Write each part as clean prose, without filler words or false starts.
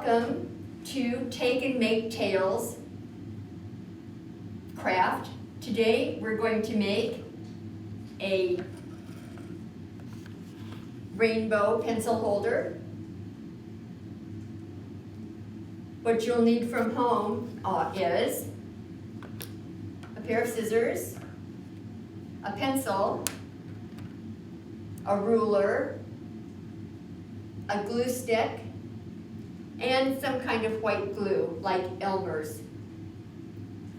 Welcome to Take and Make Tales craft. Today we're going to make a rainbow pencil holder. What you'll need from home is a pair of scissors, a pencil, a ruler, a glue stick, and some kind of white glue, like Elmer's.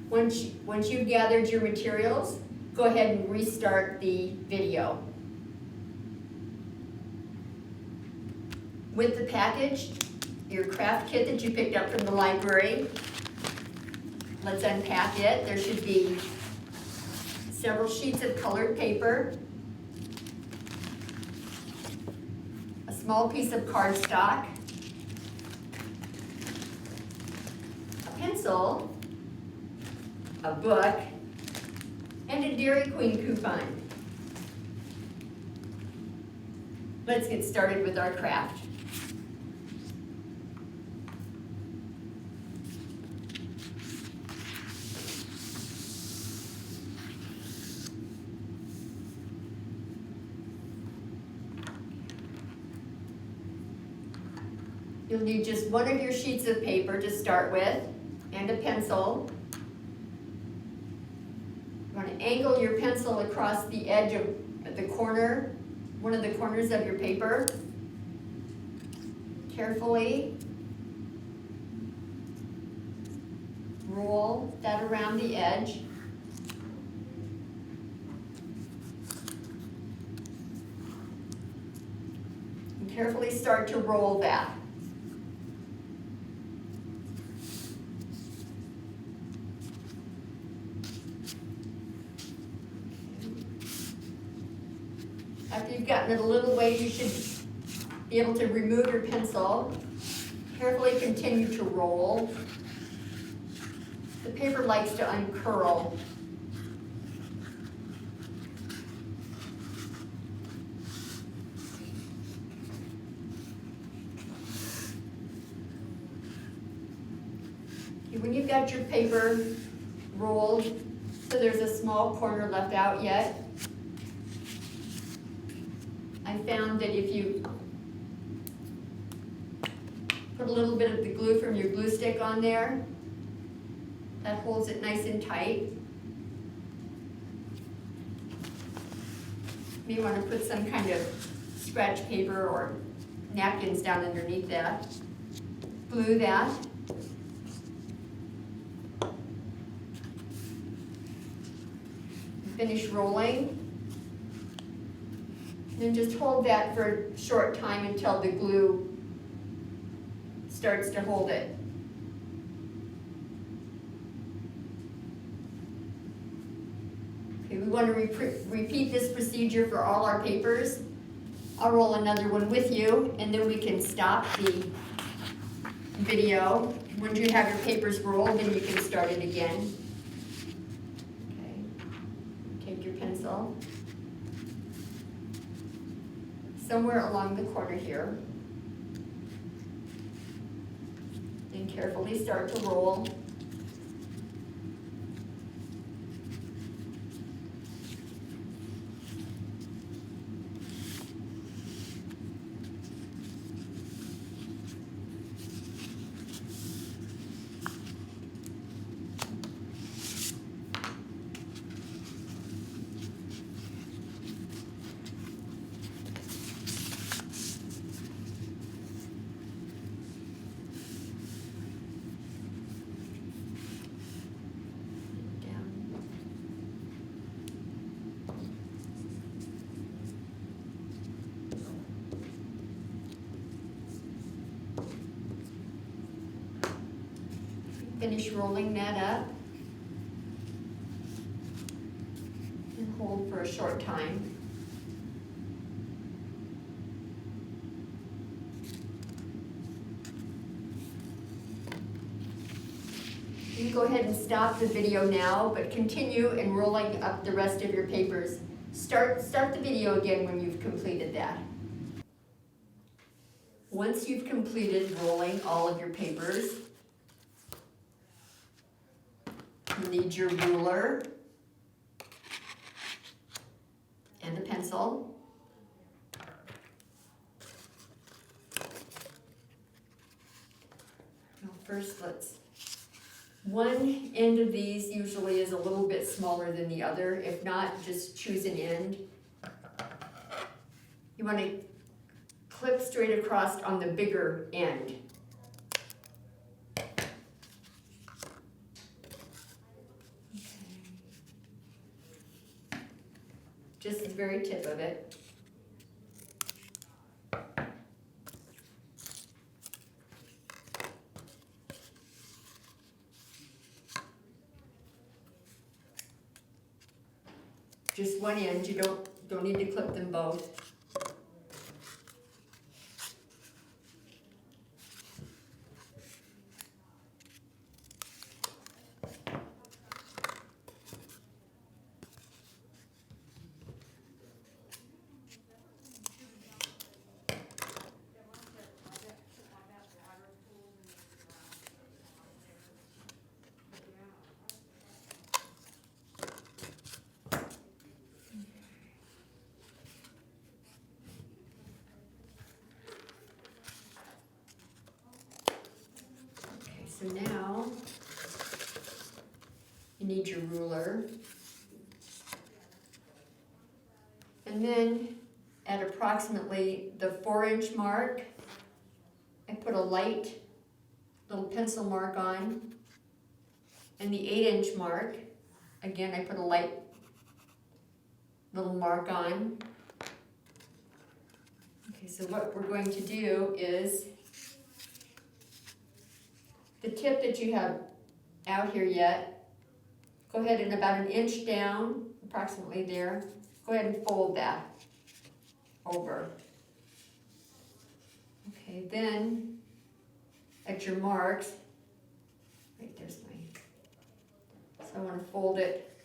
Once you've gathered your materials, go ahead and restart the video. With the package, your craft kit that you picked up from the library, let's unpack it. There should be several sheets of colored paper, a small piece of cardstock, pencil, a book, and a Dairy Queen coupon. Let's get started with our craft. You'll need just one of your sheets of paper to start with, and a pencil. You want to angle your pencil across the edge of the corner, one of the corners of your paper. Carefully roll that around the edge. And carefully start to roll that. After you've gotten it a little way, you should be able to remove your pencil. Carefully continue to roll. The paper likes to uncurl. Okay, when you've got your paper rolled, so there's a small corner left out yet, I found that if you put a little bit of the glue from your glue stick on there, that holds it nice and tight. You may want to put some kind of scratch paper or napkins down underneath that. Glue that. Finish rolling. And just hold that for a short time until the glue starts to hold it. Okay, we want to repeat this procedure for all our papers. I'll roll another one with you, and then we can stop the video. Once you have your papers rolled, then you can start it again. Okay, take your pencil. Somewhere along the corner here. And carefully start to roll. Finish rolling that up and hold for a short time. You can go ahead and stop the video now, but continue in rolling up the rest of your papers. Start the video again when you've completed that. Once you've completed rolling all of your papers, you need your ruler and a pencil. Now first one end of these usually is a little bit smaller than the other. If not, just choose an end. You want to clip straight across on the bigger end. Just the very tip of it. Just one end, you don't need to clip them both. So now, you need your ruler. And then at approximately the 4-inch mark, I put a light little pencil mark on. And the 8-inch mark, again, I put a light little mark on. Okay, so what we're going to do is the tip that you have out here yet, go ahead and about 1 inch down, approximately there, go ahead and fold that over. Okay, then at your marks, right there's my, so I want to fold it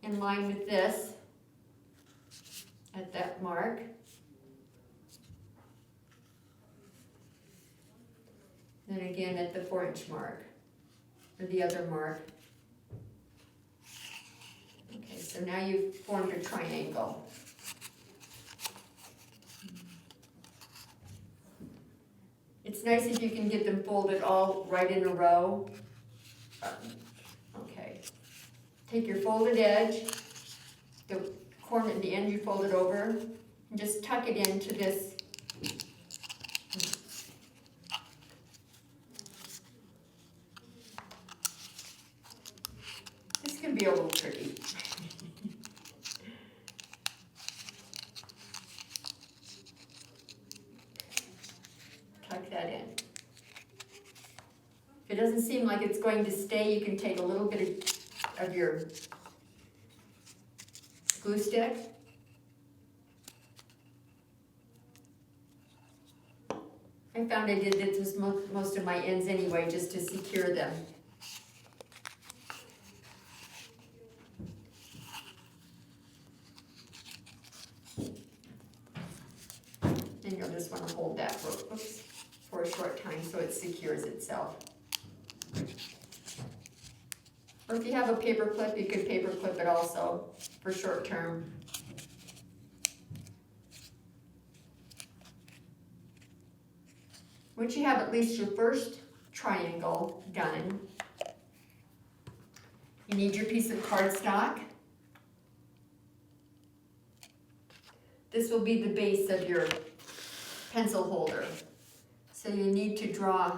in line with this at that mark. Then again at the 4-inch mark, or the other mark. Okay, so now you've formed a triangle. It's nice if you can get them folded all right in a row. Okay, take your folded edge, the corner at the end you fold it over, and just tuck it into this. This can be a little tricky. Tuck that in. If it doesn't seem like it's going to stay, you can take a little bit of your glue stick. I found I did this with most of my ends anyway, just to secure them. And you'll just want to hold that for a short time so it secures itself. Or if you have a paper clip, you could paper clip it also for short term. Once you have at least your first triangle done, you need your piece of cardstock. This will be the base of your pencil holder. So you need to draw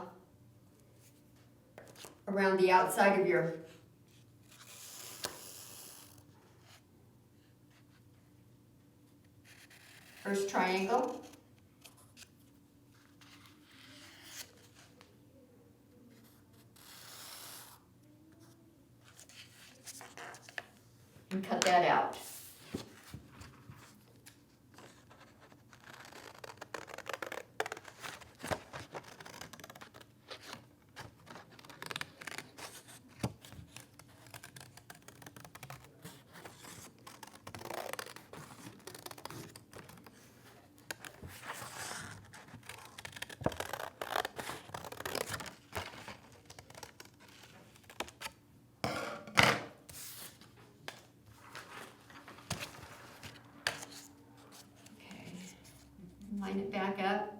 around the outside of your first triangle. And cut that out. Line it back up.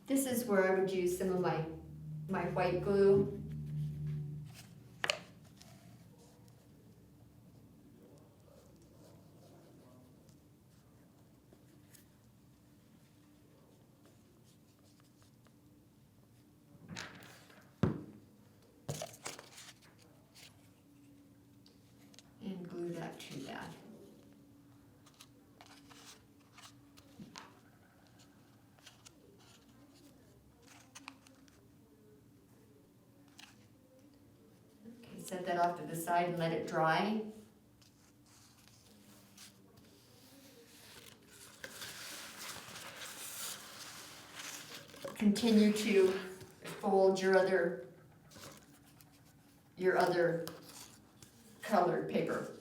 This is where I would use some of my white glue. And glue that to that. Set that off to the side and let it dry. Continue to fold your other colored paper.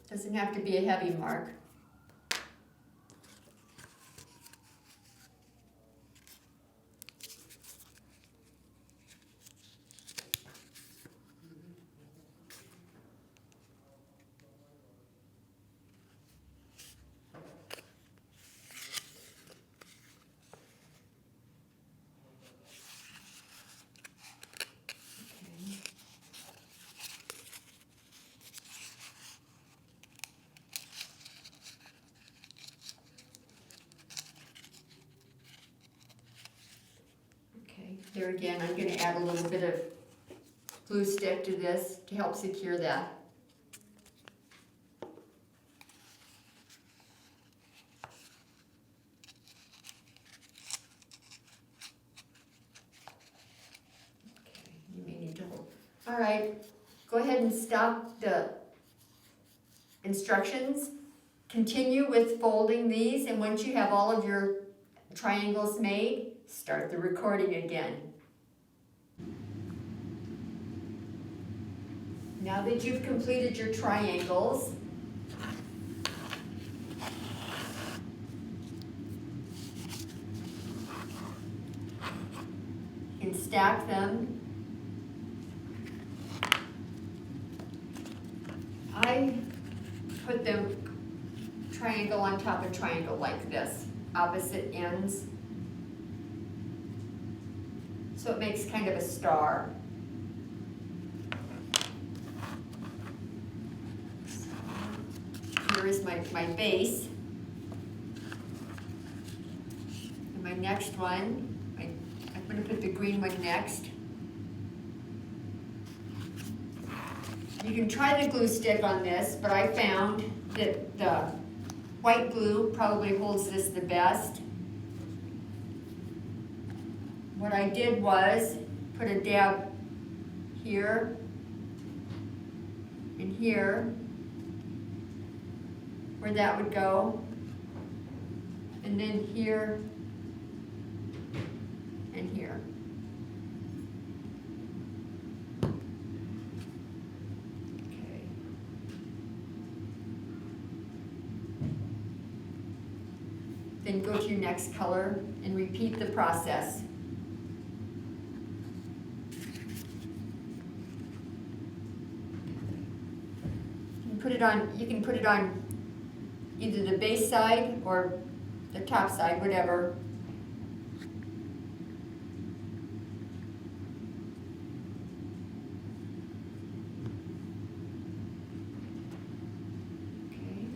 Doesn't have to be a heavy mark. There again, I'm going to add a little bit of glue stick to this to help secure that. Okay, you may need to hold. All right, go ahead and stop the instructions. Continue with folding these, and once you have all of your triangles made, start the recording again. Now that you've completed your triangles, you can stack them. I put them triangle on top of triangle like this, opposite ends. So it makes kind of a star. Here is my base. And my next one, I'm going to put the green one next. You can try the glue stick on this, but I found that the white glue probably holds this the best. What I did was put a dab here and here, where that would go, and then here and here. Okay. Then go to your next color and repeat the process. You can put it on either the base side or the top side, whatever. Okay.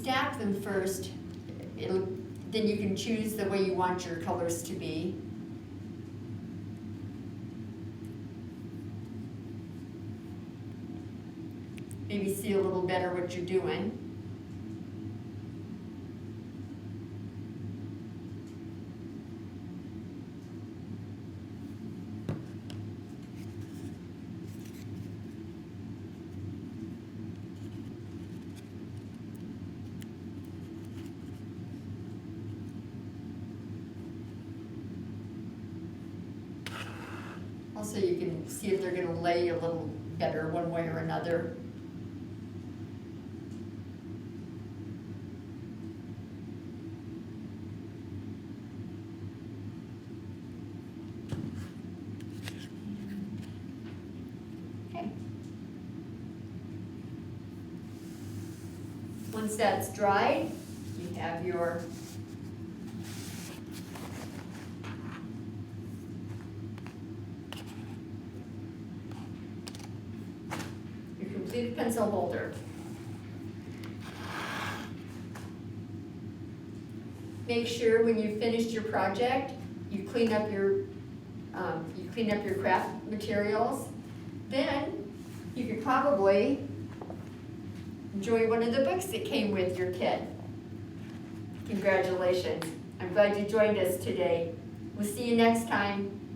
stack them first, then you can choose the way you want your colors to be. Maybe see a little better what you're doing. Also, you can see if they're going to lay a little better one way or another. Okay. Once that's dried, you have your completed pencil holder. Make sure when you've finished your project, you clean up your craft materials. Then you could probably enjoy one of the books that came with your kit. Congratulations. I'm glad you joined us today. We'll see you next time.